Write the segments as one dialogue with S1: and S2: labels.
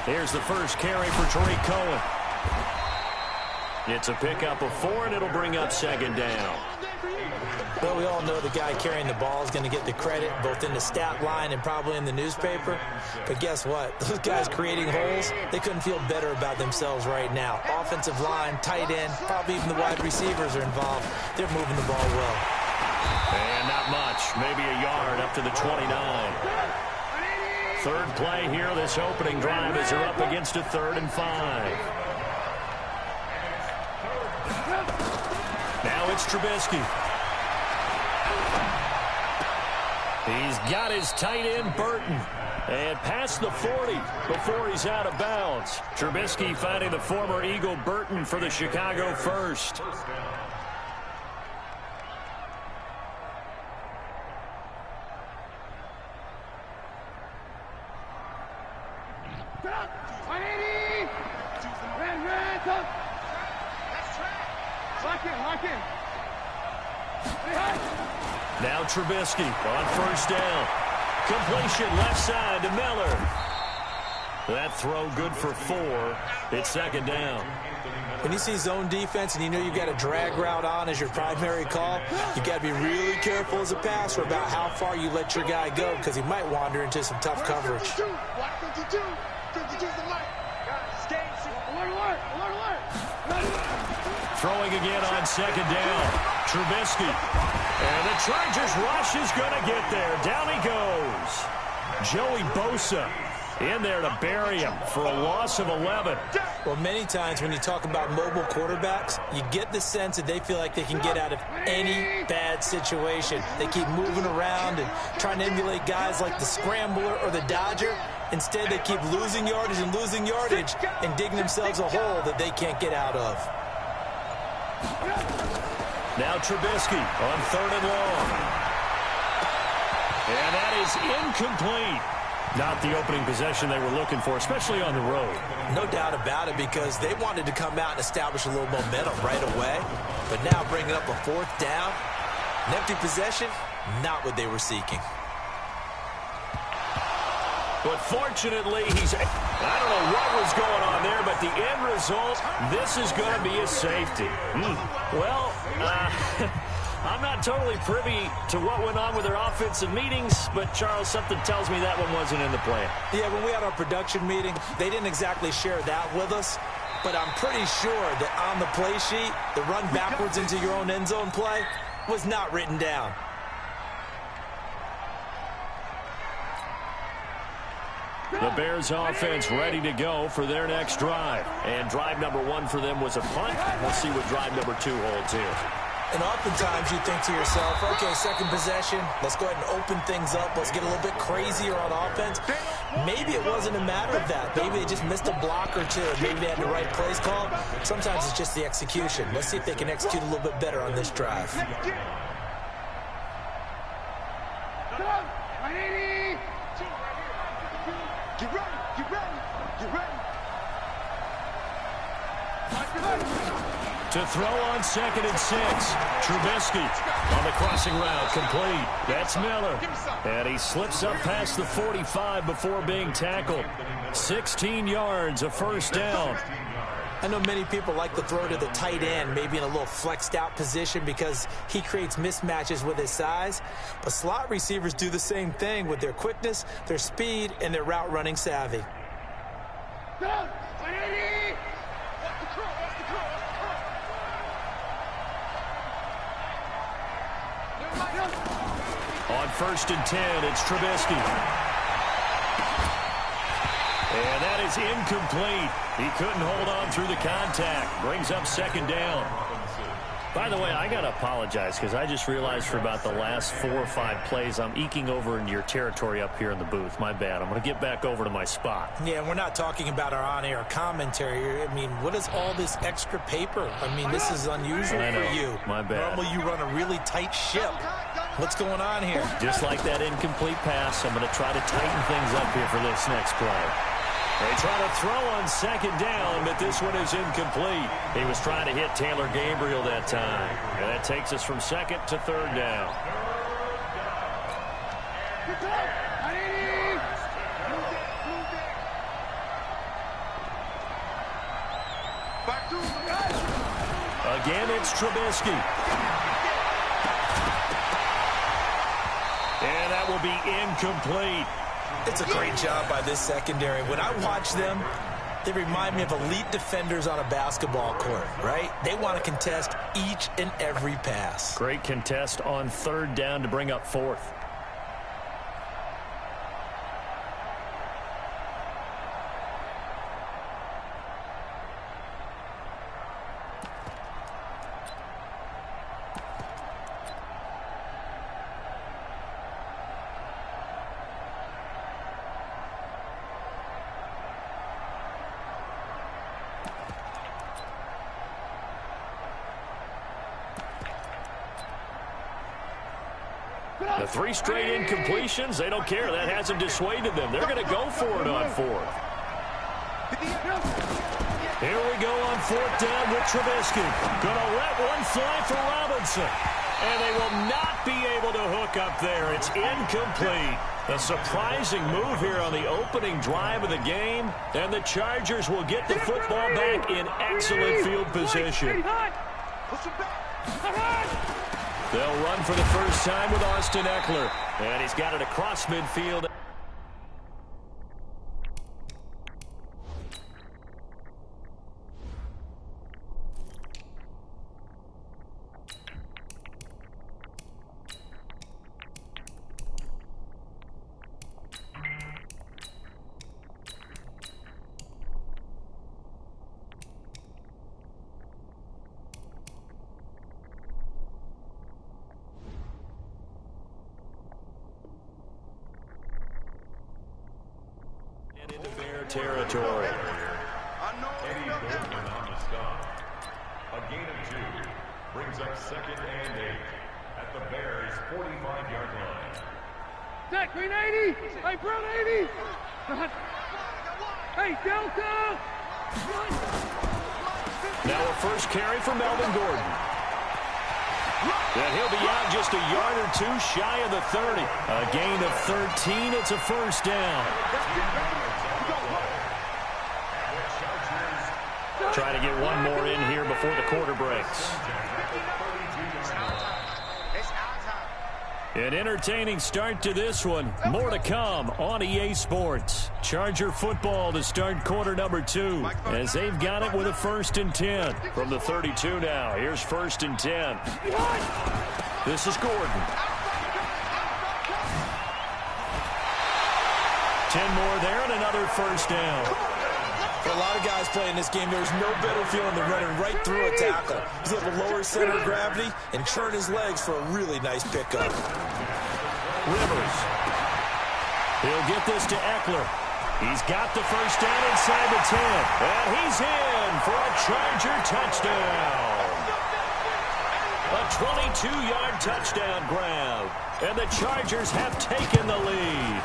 S1: Here's the first carry for Tariq Cohen. It's a pickup of 4, and it'll bring up second down.
S2: Well, we all know the guy carrying the ball is going to get the credit, both in the stat line and probably in the newspaper. But guess what? Those guys creating holes, they couldn't feel better about themselves right now. Offensive line, tight end, probably even the wide receivers are involved. They're moving the ball well.
S1: And not much, maybe a yard up to the 29. Third play here, this opening drive as they're up against a 3rd and 5. Now it's Trubisky. He's got his tight end, Burton. And past the 40 before he's out of bounds. Trubisky finding the former Eagle Burton for the Chicago first. Now Trubisky on first down. Completion left side to Miller. That throw good for 4. It's second down.
S2: When you see zone defense and you know you've got a drag route on as your primary call, you got to be really careful as a passer about how far you let your guy go because he might wander into some tough coverage.
S1: Throwing again on second down. Trubisky. And the Chargers rush is going to get there. Down he goes. Joey Bosa in there to bury him for a loss of 11.
S2: Well, many times when you talk about mobile quarterbacks, you get the sense that they feel like they can get out of any bad situation. They keep moving around and trying to emulate guys like the Scrambler or the Dodger. Instead, they keep losing yardage and digging themselves a hole that they can't get out of.
S1: Now Trubisky on 3rd and long. And that is incomplete. Not the opening possession they were looking for, especially on the road.
S2: No doubt about it, because they wanted to come out and establish a little momentum right away. But now bringing up a 4th down, an empty possession, not what they were seeking.
S1: But fortunately, I don't know what was going on there, but the end result, this is going to be a safety. Well, I'm not totally privy to what went on with their offensive meetings, but, Charles, something tells me that one wasn't in the plan.
S2: Yeah, when we had our production meeting, they didn't exactly share that with us, but I'm pretty sure that on the play sheet, the run backwards into your own end zone play was not written down.
S1: The Bears offense ready to go for their next drive. And drive number 1 for them was a punt. We'll see what drive number 2 holds here.
S2: And oftentimes you think to yourself, okay, second possession, let's go ahead and open things up. Let's get a little bit crazier on offense. Maybe it wasn't a matter of that. Maybe they just missed a block or two. Maybe they had the right plays called. Sometimes it's just the execution. Let's see if they can execute a little bit better on this drive.
S1: To throw on 2nd and 6. Trubisky on the crossing route, complete. That's Miller. And he slips up past the 45 before being tackled. 16 yards, a first down.
S2: I know many people like to throw to the tight end, maybe in a little flexed out position because he creates mismatches with his size. But slot receivers do the same thing with their quickness, their speed, and their route running savvy.
S1: On 1st and 10, it's Trubisky. And that is incomplete. He couldn't hold on through the contact. Brings up second down. By the way, I got to apologize because I just realized for about the last 4 or 5 plays, I'm eking over into your territory up here in the booth. My bad. I'm going to get back over to my spot.
S2: Yeah, we're not talking about our on-air commentary. I mean, what is all this extra paper? I mean, this is unusual for you.
S1: My bad.
S2: Normally you run a really tight ship. What's going on here?
S1: Just like that incomplete pass, I'm going to try to tighten things up here for this next play. They try to throw on second down, but this one is incomplete. He was trying to hit Taylor Gabriel that time. And that takes us from 2nd to 3rd down. Again, it's Trubisky. And that will be incomplete.
S2: It's a great job by this secondary. When I watch them, they remind me of elite defenders on a basketball court, right? They want to contest each and every pass.
S1: Great contest on third down to bring up fourth. The 3 straight incompletions, they don't care. That hasn't dissuaded them. They're going to go for it on fourth. Here we go on fourth down with Trubisky. Going to let one fly for Robinson. And they will not be able to hook up there. It's incomplete. A surprising move here on the opening drive of the game. And the Chargers will get the football back in excellent field position. They'll run for the first time with Austin Eckler. And he's got it across midfield. Into Bear territory.
S3: A gain of 2 brings up 2nd and 8 at the Bears' 45-yard line.
S4: Zach, green 80. Hey, brown 80. Hey, Delta.
S1: Now a first carry for Melvin Gordon. And he'll be out just a yard or 2 shy of the 30. A gain of 13. It's a first down. Try to get one more in here before the quarter breaks. An entertaining start to this one. More to come on EA Sports. Charger football to start quarter number 2 as they've got it with a 1st and 10. From the 32 now, here's 1st and 10. This is Gordon. 10 more there and another first down.
S2: For a lot of guys playing this game, there's no better feeling than running right through a tackle. He's able to lower center of gravity and churn his legs for a really nice pickup.
S1: Rivers. He'll get this to Eckler. He's got the first down inside the 10. And he's in for a Charger touchdown. A 22-yard touchdown grab. And the Chargers have taken the lead.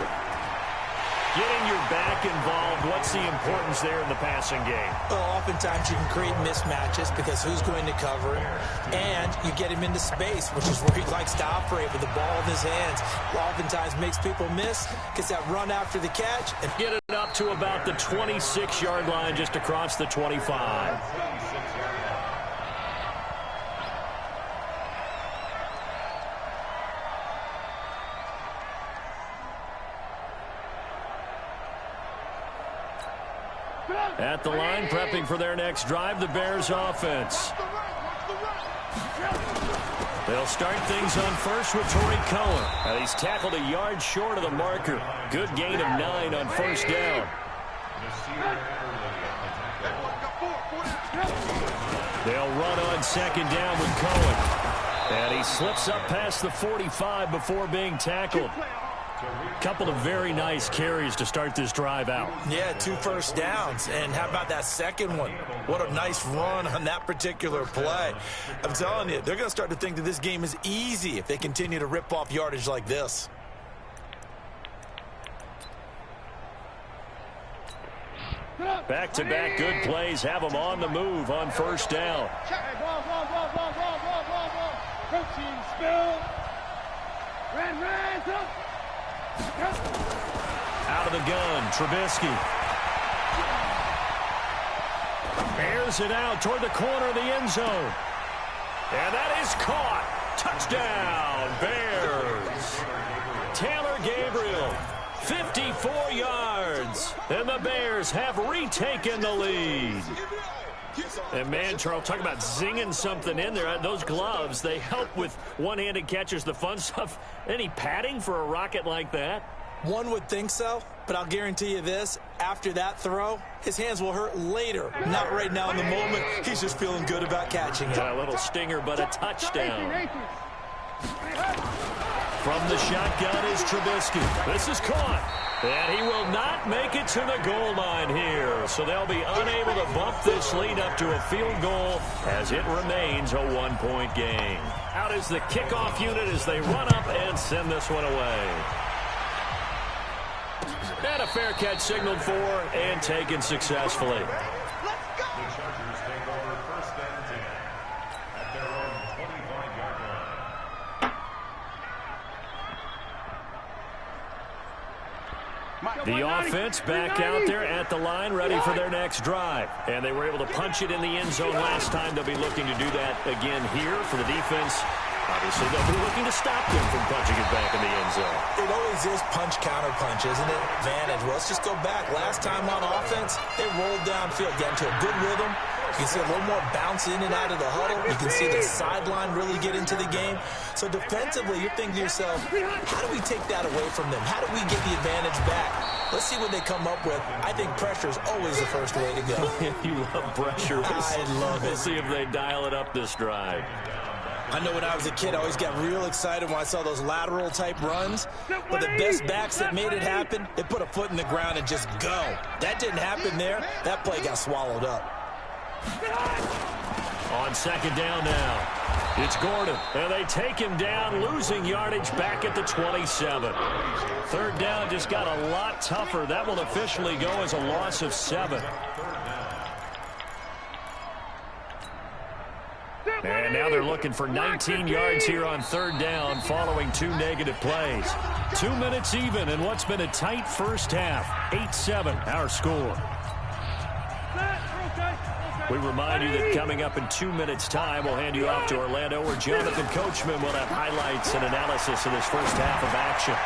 S1: Getting your back involved, what's the importance there in the passing game?
S2: Well, oftentimes you can create mismatches because who's going to cover him, and you get him into space, which is where he likes to operate with the ball in his hands. Oftentimes makes people miss, gets that run after the catch.
S1: And get it up to about the 26-yard line just across the 25. At the line, prepping for their next drive, the Bears offense. They'll start things on first with Torrey Cohen. He's tackled a yard short of the marker. Good gain of 9 on first down. They'll run on second down with Cohen. And he slips up past the 45 before being tackled. Couple of very nice carries to start this drive out.
S2: Yeah, 2 first downs. And how about that second one? What a nice run on that particular play. I'm telling you, they're going to start to think that this game is easy if they continue to rip off yardage like this.
S1: Back-to-back good plays have them on the move on first down. Out of the gun, Trubisky. Airs it out toward the corner of the end zone. And that is caught. Touchdown, Bears. Taylor Gabriel, 54 yards. And the Bears have retaken the lead. And, man, Charles, talk about zinging something in there. Those gloves, they help with one-handed catches, the fun stuff. Any padding for a rocket like that?
S2: One would think so, but I'll guarantee you this. After that throw, his hands will hurt later. Not right now in the moment. He's just feeling good about catching it.
S1: A little stinger, but a touchdown. From the shotgun is Trubisky. This is caught. And he will not make it to the goal line here. So they'll be unable to bump this lead up to a field goal as it remains a one-point game. Out is the kickoff unit as they run up and send this one away. And a fair catch signaled for and taken successfully.
S3: The Chargers take over 1st and 10 at their own 25-yard line.
S1: The offense back out there at the line, ready for their next drive. And they were able to punch it in the end zone last time. They'll be looking to do that again here for the defense. Obviously, they'll be looking to stop them from punching it back in the end zone.
S2: It always is punch-counter-punch, isn't it? Advantage. Well, let's just go back. Last time on offense, they rolled downfield, get into a good rhythm. You can see a little more bounce in and out of the huddle. You can see the sideline really get into the game. So defensively, you're thinking to yourself, how do we take that away from them? How do we get the advantage back? Let's see what they come up with. I think pressure is always the first way to go.
S1: You love pressure.
S2: I love it.
S1: We'll see if they dial it up this drive.
S2: I know when I was a kid, I always got real excited when I saw those lateral-type runs. But the best backs that made it happen, they put a foot in the ground and just go. That didn't happen there. That play got swallowed up.
S1: On second down now, it's Gordon. And they take him down, losing yardage back at the 27. Third down just got a lot tougher. That will officially go as a loss of 7. And now they're looking for 19 yards here on third down following 2 negative plays. 2 minutes even in what's been a tight first half. 8-7 our score. We remind you that coming up in 2 minutes' time, we'll hand you off to Orlando, where Jonathan Coachman will have highlights and analysis of this first half of action.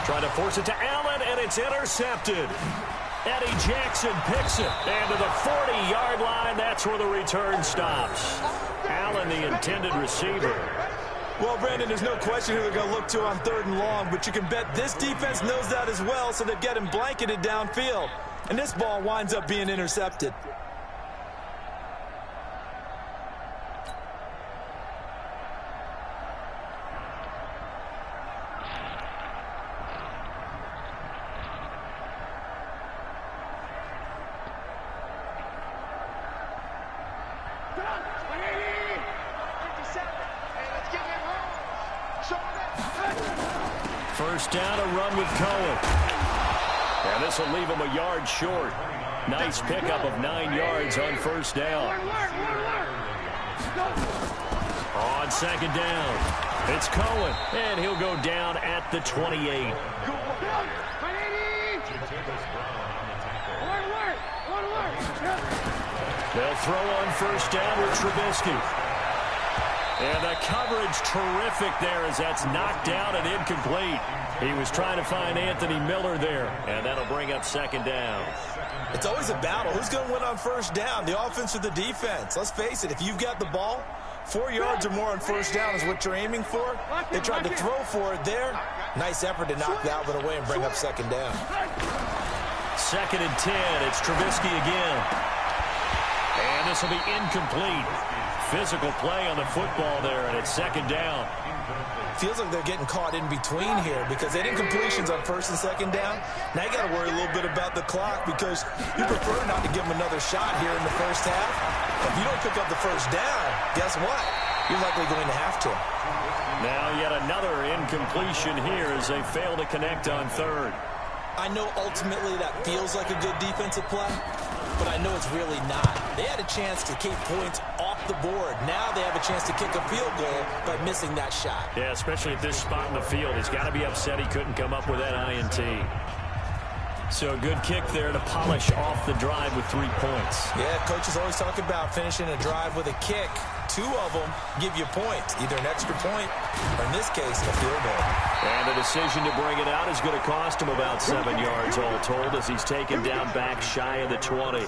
S1: Trying to force it to Allen, and it's intercepted. Eddie Jackson picks it, and to the 40-yard line, that's where the return stops. Allen, the intended receiver.
S2: Well, Brandon, there's no question who they're going to look to on third and long, but you can bet this defense knows that as well, so they've got him blanketed downfield. And this ball winds up being intercepted.
S1: First down, a run with Cohen. And this will leave him a yard short. Nice pickup of 9 yards on first down. On second down, it's Cohen, and he'll go down at the 28. They'll throw on first down with Trubisky. And the coverage terrific there as that's knocked down and incomplete. He was trying to find Anthony Miller there, and that'll bring up second down.
S2: It's always a battle. Who's going to win on first down, the offense or the defense? Let's face it, if you've got the ball, 4 yards or more on first down is what you're aiming for. They tried to throw for it there. Nice effort to knock that one away and bring up second down.
S1: Second and 10, it's Trubisky again. And this will be incomplete. Physical play on the football there, and it's second down.
S2: Feels like they're getting caught in between here because they didn't completions on first and second down. Now you got to worry a little bit about the clock because you prefer not to give them another shot here in the first half. If you don't pick up the first down, guess what? You're likely going to have to.
S1: Now yet another incompletion here as they fail to connect on third.
S2: I know ultimately that feels like a good defensive play, but I know it's really not. They had a chance to keep points off the board. Now they have a chance to kick a field goal by missing that shot.
S1: Yeah, especially at this spot in the field. He's got to be upset he couldn't come up with that INT. So a good kick there to polish off the drive with 3 points.
S2: Yeah, coaches always talk about finishing a drive with a kick. 2 of them give you points, either an extra point or, in this case, a field goal.
S1: And the decision to bring it out is going to cost him about 7 yards all told as he's taken down back shy of the 20.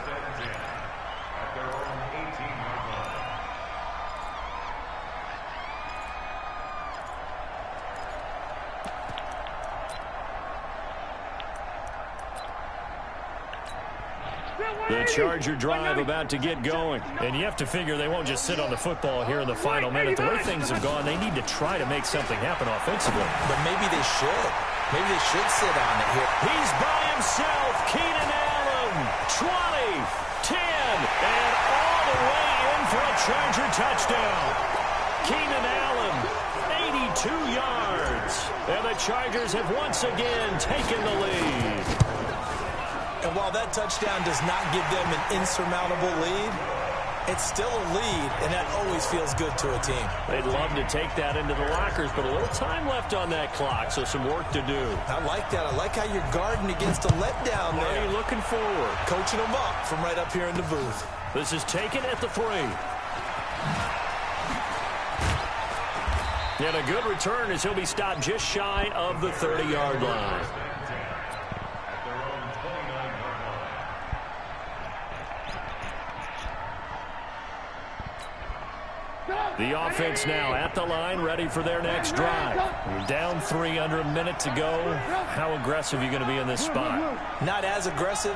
S1: The Charger drive about to get going. And you have to figure they won't just sit on the football here in the final minute. The way things have gone, they need to try to make something happen offensively.
S2: But maybe they should. Maybe they should sit on it here.
S1: He's by himself. Keenan Allen, 20, 10, and all the way in for a Charger touchdown. Keenan Allen, 82 yards. And the Chargers have once again taken the lead.
S2: And while that touchdown does not give them an insurmountable lead, it's still a lead, and that always feels good to a team.
S1: They'd love to take that into the lockers, but a little time left on that clock, so some work to do.
S2: I like that. I like how you're guarding against a letdown there.
S1: Are you looking forward?
S2: Coaching them up from right up here in the booth.
S1: This is taken at the 3. And a good return as he'll be stopped just shy of the 30-yard line. The offense now at the line, ready for their next drive. You're down 3, under a minute to go. How aggressive are you going to be in this spot?
S2: Not as aggressive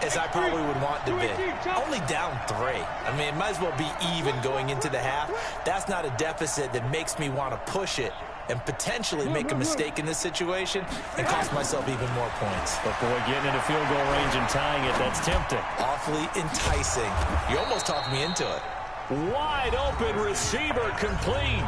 S2: as I probably would want to be. Only down 3. I mean, it might as well be even going into the half. That's not a deficit that makes me want to push it and potentially make a mistake in this situation and cost myself even more points.
S1: But, boy, getting into field goal range and tying it, that's tempting.
S2: Awfully enticing. You almost talked me into it.
S1: Wide open receiver complete.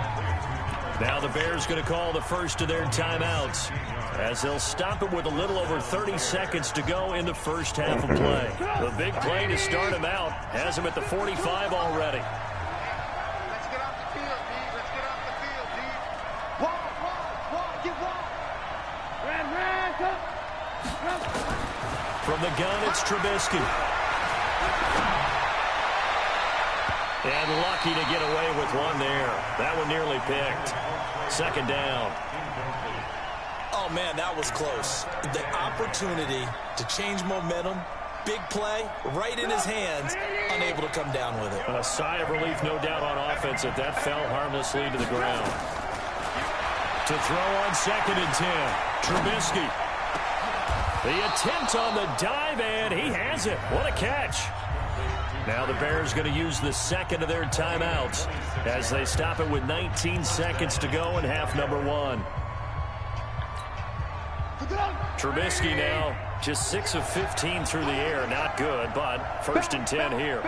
S1: Now the Bears going to call the first of their timeouts as they'll stop it with a little over 30 seconds to go in the first half of play. The big play to start him out has him at the 45 already.
S4: Let's get off the field, D. Let's get off the field, D. Walk, get walk. Ran, come.
S1: From the gun, it's Trubisky. And lucky to get away with one there. That one nearly picked. Second down.
S2: Oh, man, that was close. The opportunity to change momentum, big play, right in his hands, unable to come down with it.
S1: A sigh of relief, no doubt, on offense if that fell harmlessly to the ground. To throw on 2nd and 10. Trubisky. The attempt on the dive, and he has it. What a catch. Now the Bears going to use the second of their timeouts as they stop it with 19 seconds to go in half number 1. Trubisky now just 6 of 15 through the air. Not good, but 1st and 10 here.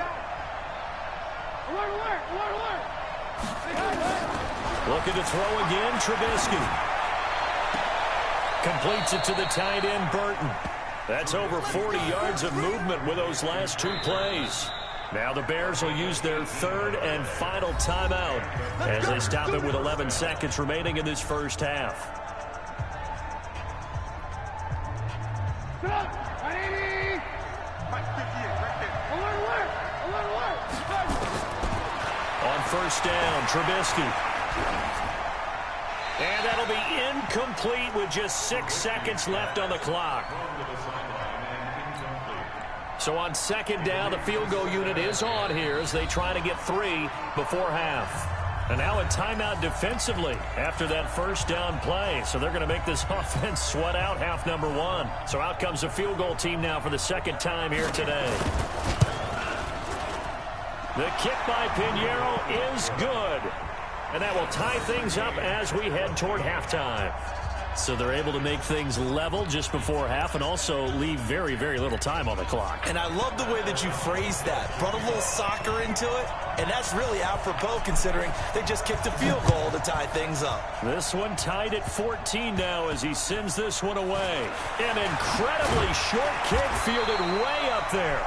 S1: Looking to throw again, Trubisky. Completes it to the tight end, Burton. That's over 40 yards of movement with those last 2 plays. Now the Bears will use their 3rd and final timeout as they stop it with 11 seconds remaining in this first half. On 1st down, Trubisky. And that'll be incomplete with just 6 seconds left on the clock. So on 2nd down, the field goal unit is on here as they try to get 3 before half. And now a timeout defensively after that 1st down play. So they're going to make this offense sweat out half number 1. So out comes the field goal team now for the 2nd time here today. The kick by Pinheiro is good. And that will tie things up as we head toward halftime. So they're able to make things level just before half and also leave very, very little time on the clock.
S2: And I love the way that you phrased that. Brought a little soccer into it, and that's really apropos considering they just kicked a field goal to tie things up.
S1: This one tied at 14 now as he sends this one away. An incredibly short kick fielded way up there.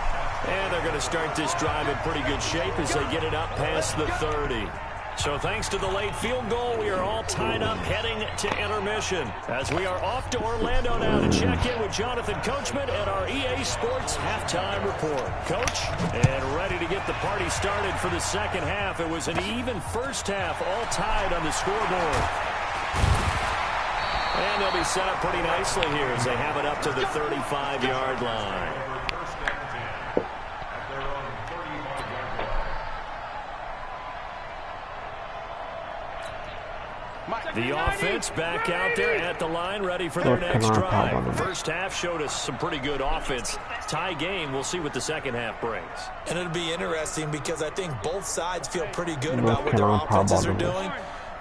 S1: And they're going to start this drive in pretty good shape as they get it up past the 30. So thanks to the late field goal, we are all tied up heading to intermission. As we are off to Orlando now to check in with Jonathan Coachman at our EA Sports Halftime Report. Coach, and ready to get the party started for the second half. It was an even first half, all tied on the scoreboard. And they'll be set up pretty nicely here as they have it up to the 35-yard line. The offense back out there at the line, ready for their next drive. First half showed us some pretty good offense. Tie game, we'll see what the second half brings.
S2: And it'll be interesting because I think both sides feel pretty good about what their offenses are doing.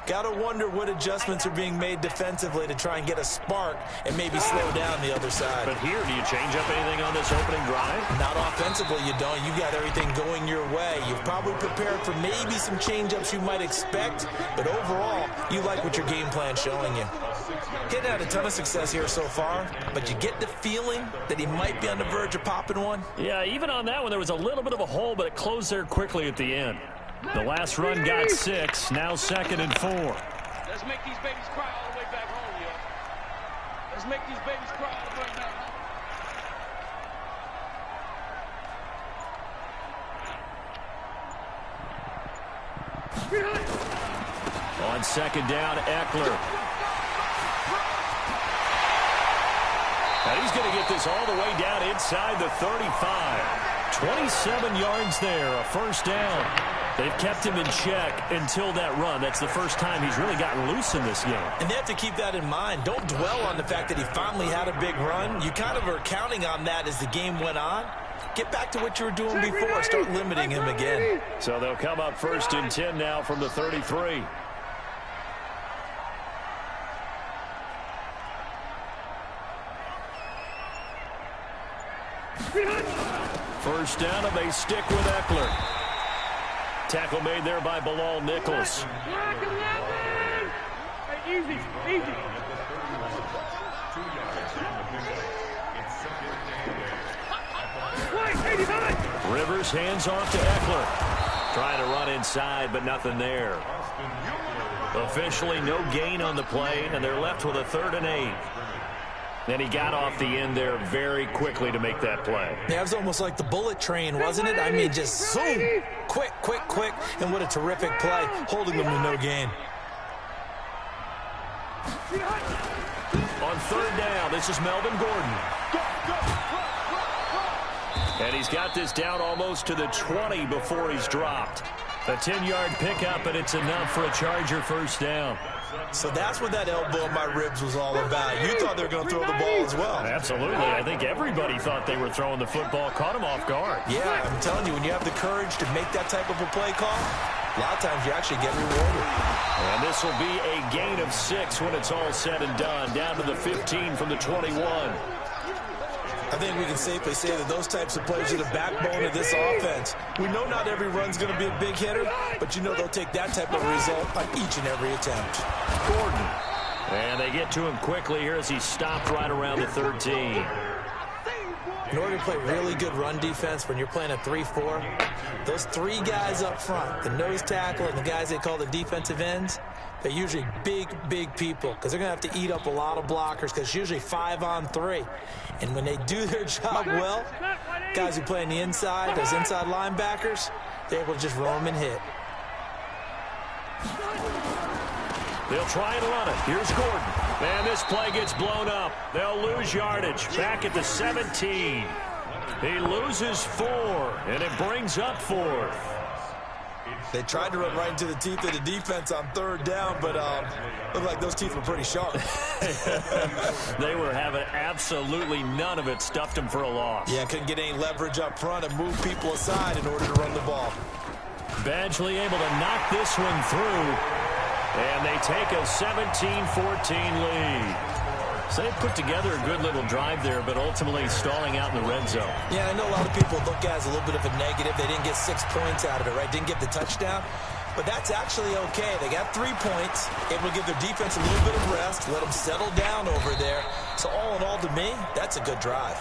S2: Got to wonder what adjustments are being made defensively to try and get a spark and maybe slow down the other side.
S1: But here, do you change up anything on this opening drive?
S2: Not offensively, you don't. You got everything going your way. You've probably prepared for maybe some change-ups you might expect, but overall, you like what your game plan's showing you. Hitting had a ton of success here so far, but you get the feeling that he might be on the verge of popping one.
S1: Yeah, even on that one, there was a little bit of a hole, but it closed there quickly at the end. The last run got 6, now 2nd and 4.
S4: Let's make these babies cry all the way back home, yo. Let's make these babies cry all the way back home.
S1: On 2nd down, Eckler. And he's going to get this all the way down inside the 35. 27 yards there, a first down. They've kept him in check until that run. That's the first time he's really gotten loose in this game.
S2: And they have to keep that in mind. Don't dwell on the fact that he finally had a big run. You kind of are counting on that as the game went on. Get back to what you were doing before. Start limiting him again.
S1: So they'll come up 1st and 10 now from the 33. First down, and they stick with Eckler. Tackle made there by Bilal Nichols.
S4: Easy, easy.
S1: Rivers hands off to Eckler. Trying to run inside, but nothing there. Officially no gain on the play, and they're left with a 3rd and 8. Then he got off the end there very quickly to make that play.
S2: Yeah, it was almost like the bullet train, wasn't it? I mean, just zoom, quick, quick, quick, and what a terrific play, holding them to no gain.
S1: On 3rd down, this is Melvin Gordon. And he's got this down almost to the 20 before he's dropped. A 10-yard pickup, and it's enough for a Charger first down.
S2: So that's what that elbow in my ribs was all about. You thought they were going to throw the ball as well.
S1: Absolutely. I think everybody thought they were throwing the football. Caught him off guard.
S2: Yeah, I'm telling you, when you have the courage to make that type of a play call, a lot of times you actually get rewarded.
S1: And this will be a gain of 6 when it's all said and done. Down to the 15 from the 21.
S2: I think we can safely say that those types of plays are the backbone of this offense. We know not every run's going to be a big hitter, but you know they'll take that type of result on each and every attempt.
S1: Gordon. And they get to him quickly here as he's stopped right around the 13.
S2: In order to play really good run defense when you're playing a 3-4, those 3 guys up front, the nose tackle and the guys they call the defensive ends, they're usually big, big people because they're going to have to eat up a lot of blockers because it's usually 5 on 3. And when they do their job well, guys who play on the inside, those inside linebackers, they're able to just roam and hit.
S1: They'll try and run it. Here's Gordon. And this play gets blown up. They'll lose yardage. Back at the 17. He loses 4, and it brings up 4th.
S2: They tried to run right into the teeth of the defense on 3rd down, but looked like those teeth were pretty sharp.
S1: They were having absolutely none of it. Stuffed them for a loss.
S2: Yeah, couldn't get any leverage up front and move people aside in order to run the ball.
S1: Badgley able to knock this one through. And they take a 17-14 lead. So they put together a good little drive there, but ultimately stalling out in the red zone.
S2: Yeah, I know a lot of people look at it as a little bit of a negative. They didn't get 6 points out of it, right? Didn't get the touchdown. But that's actually okay. They got 3 points. Able to give their defense a little bit of rest, let them settle down over there. So all in all, to me, that's a good drive.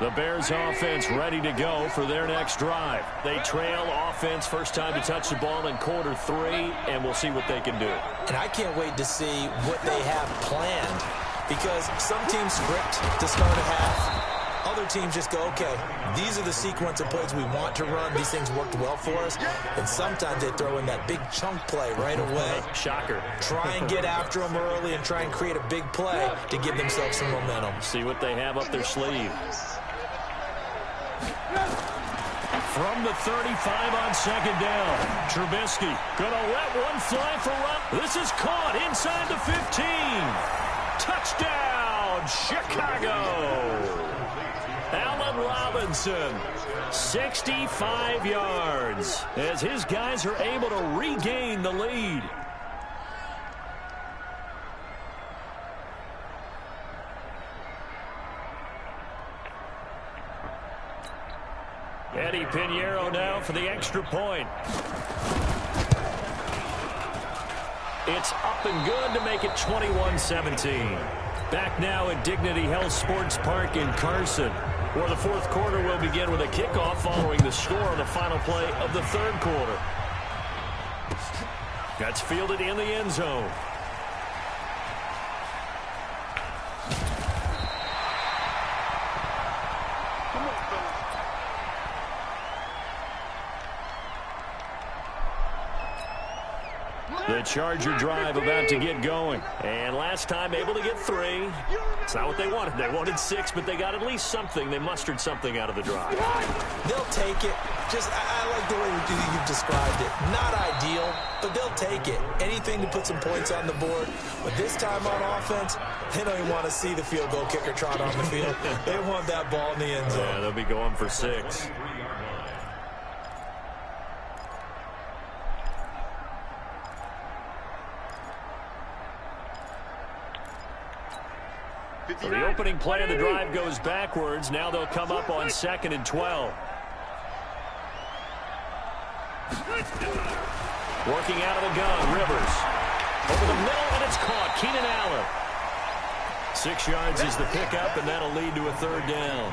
S1: The Bears offense ready to go for their next drive. They trail offense first time to touch the ball in quarter 3, and we'll see what they can do.
S2: And I can't wait to see what they have planned, because some teams script to start a half. Other teams just go, okay, these are the sequence of plays we want to run. These things worked well for us. And sometimes they throw in that big chunk play right away.
S1: Shocker.
S2: Try and get after them early and try and create a big play to give themselves some momentum.
S1: See what they have up their sleeve. From the 35 on second down, Trubisky gonna let one fly for run. This is caught inside the 15. Touchdown, Chicago. Allen Robinson, 65 yards, as his guys are able to regain the lead. Eddie Pinheiro now for the extra point. It's up and good to make it 21-17. Back now at Dignity Health Sports Park in Carson, where the fourth quarter will begin with a kickoff following the score on the final play of the third quarter. That's fielded in the end zone. The Charger drive about to get going. And last time able to get 3. It's not what they wanted. They wanted 6, but they got at least something. They mustered something out of the drive.
S2: They'll take it. I like the way you've described it. Not ideal, but they'll take it. Anything to put some points on the board. But this time on offense, they don't even want to see the field goal kicker trot on the field. They want that ball in the end zone.
S1: Yeah, they'll be going for 6. So the opening play of the drive goes backwards. Now they'll come up on 2nd and 12. Working out of the gun, Rivers. Over the middle, and it's caught. Keenan Allen. 6 yards is the pickup, and that'll lead to a third down.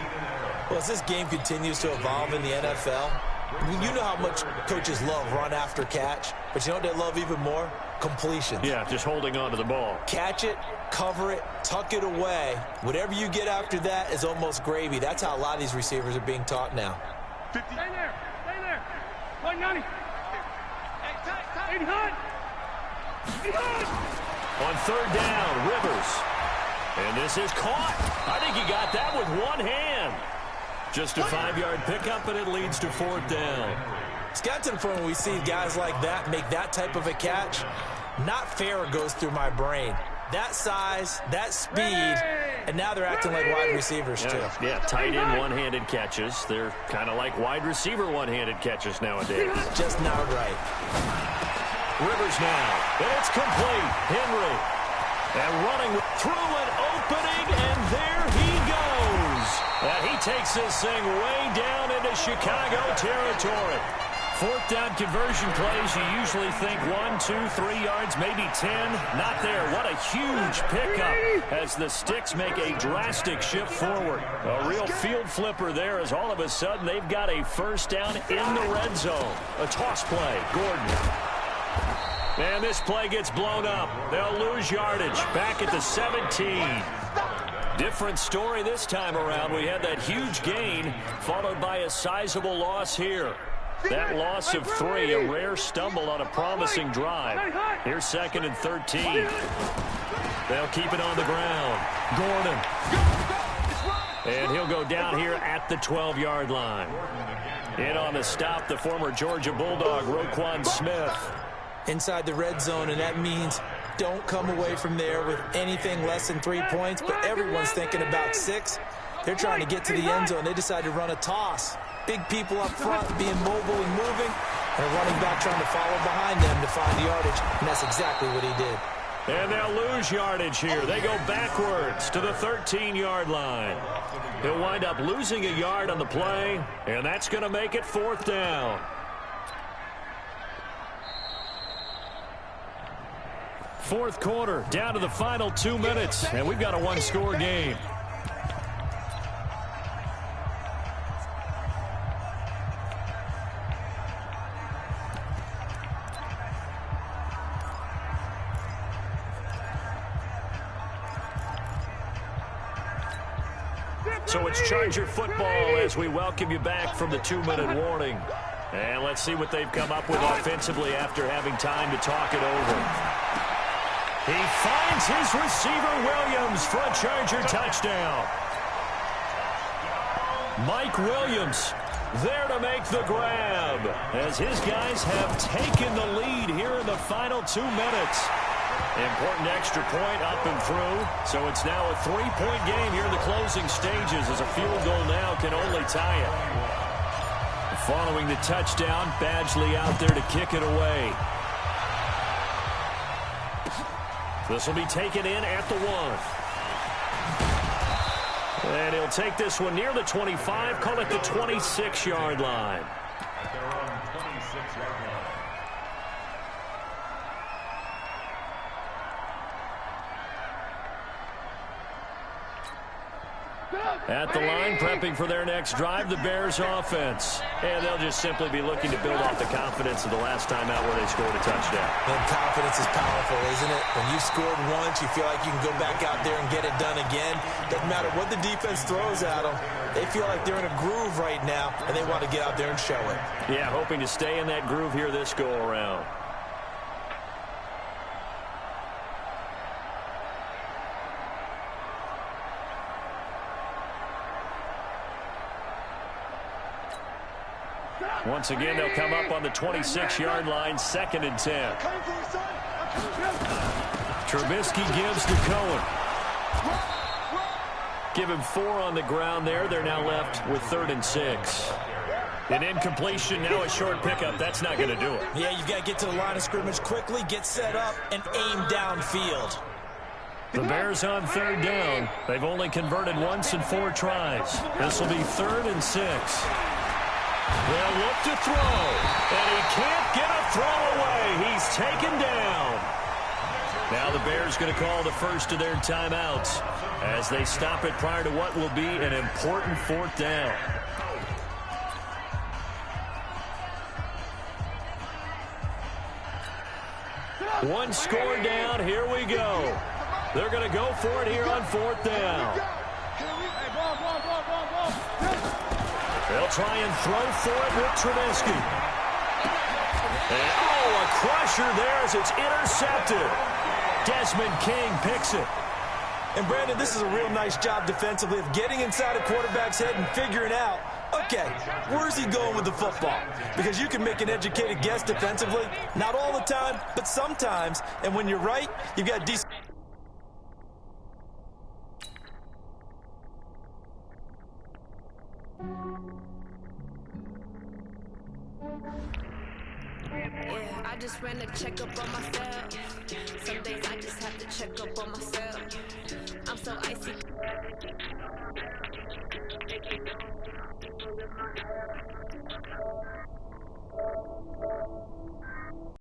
S2: Well, as this game continues to evolve in the NFL, you know how much coaches love run after catch, but you know what they love even more? Completions.
S1: Yeah, just holding on to the ball.
S2: Catch it, cover it, tuck it away. Whatever you get after that is almost gravy. That's how a lot of these receivers are being taught now.
S4: 50. Stay there. Stay there. 190.
S1: On third down, Rivers. And this is caught. I think he got that with one hand. Just a 5-yard pickup, and it leads to 4th down.
S2: It's got to the point when we see guys like that make that type of a catch. Not fair goes through my brain. That size, that speed, and now they're acting like wide receivers too.
S1: Yeah, tight end one-handed catches. They're kind of like wide receiver one-handed catches nowadays.
S2: Just not right.
S1: Rivers now, and it's complete. Henry, and running through an opening, and there he goes. And he takes this thing way down into Chicago territory. 4th down conversion plays, you usually think 1, 2, 3 yards, maybe 10. Not there. What a huge pickup as the Sticks make a drastic shift forward. A real field flipper there as all of a sudden they've got a first down in the red zone. A toss play. Gordon. And this play gets blown up. They'll lose yardage back at the 17. Different story this time around. We had that huge gain followed by a sizable loss here. That loss of 3, a rare stumble on a promising drive. Here's 2nd and 13. They'll keep it on the ground. Gordon. And he'll go down here at the 12-yard line. In on the stop, the former Georgia Bulldog, Roquan Smith.
S2: Inside the red zone, and that means don't come away from there with anything less than 3 points, but everyone's thinking about 6. They're trying to get to the end zone. They decide to run a toss. Big people up front being mobile and moving, and a running back trying to follow behind them to find the yardage, and that's exactly what he did.
S1: And they'll lose yardage here. They go backwards to the 13-yard line. He'll wind up losing a yard on the play, and that's going to make it 4th down. Fourth quarter, down to the final 2 minutes, and we've got a one-score game. So it's Charger football as we welcome you back from the 2-minute warning. And let's see what they've come up with offensively after having time to talk it over. He finds his receiver, Williams, for a Charger touchdown. Mike Williams there to make the grab as his guys have taken the lead here in the final 2 minutes. Important extra point up and through. So it's now a 3-point game here in the closing stages as a field goal now can only tie it. Following the touchdown, Badgley out there to kick it away. This will be taken in at the 1. And he'll take this one near the 25, call it the 26-yard line.
S3: At their own 26-yard line.
S1: At the line, prepping for their next drive, the Bears offense. And they'll just simply be looking to build off the confidence of the last time out where they scored a touchdown.
S2: And confidence is powerful, isn't it? When you scored once, you feel like you can go back out there and get it done again. Doesn't matter what the defense throws at them. They feel like they're in a groove right now, and they want to get out there and show it.
S1: Yeah, hoping to stay in that groove here this go-around. Once again, they'll come up on the 26-yard line, 2nd and 10. Trubisky gives to Cohen. Give him 4 on the ground there. They're now left with 3rd and 6. An incompletion, now a short pickup. That's not going to do it.
S2: Yeah, you've got to get to the line of scrimmage quickly, get set up, and aim downfield.
S1: The Bears on 3rd down. They've only converted once in 4 tries. This will be 3rd and 6. They'll look to throw, and he can't get a throw away. He's taken down. Now the Bears going to call the first of their timeouts as they stop it prior to what will be an important 4th down. One score down. Here we go. They're going to go for it here on 4th down. They'll try and throw for it with Trubisky. And, a crusher there as it's intercepted. Desmond King picks it.
S2: And, Brandon, this is a real nice job defensively of getting inside a quarterback's head and figuring out, okay, where's he going with the football? Because you can make an educated guess defensively. Not all the time, but sometimes. And when you're right, you've got decent...
S5: Yeah, I just ran a checkup on myself. Some days I just have to check up on myself. I'm so icy.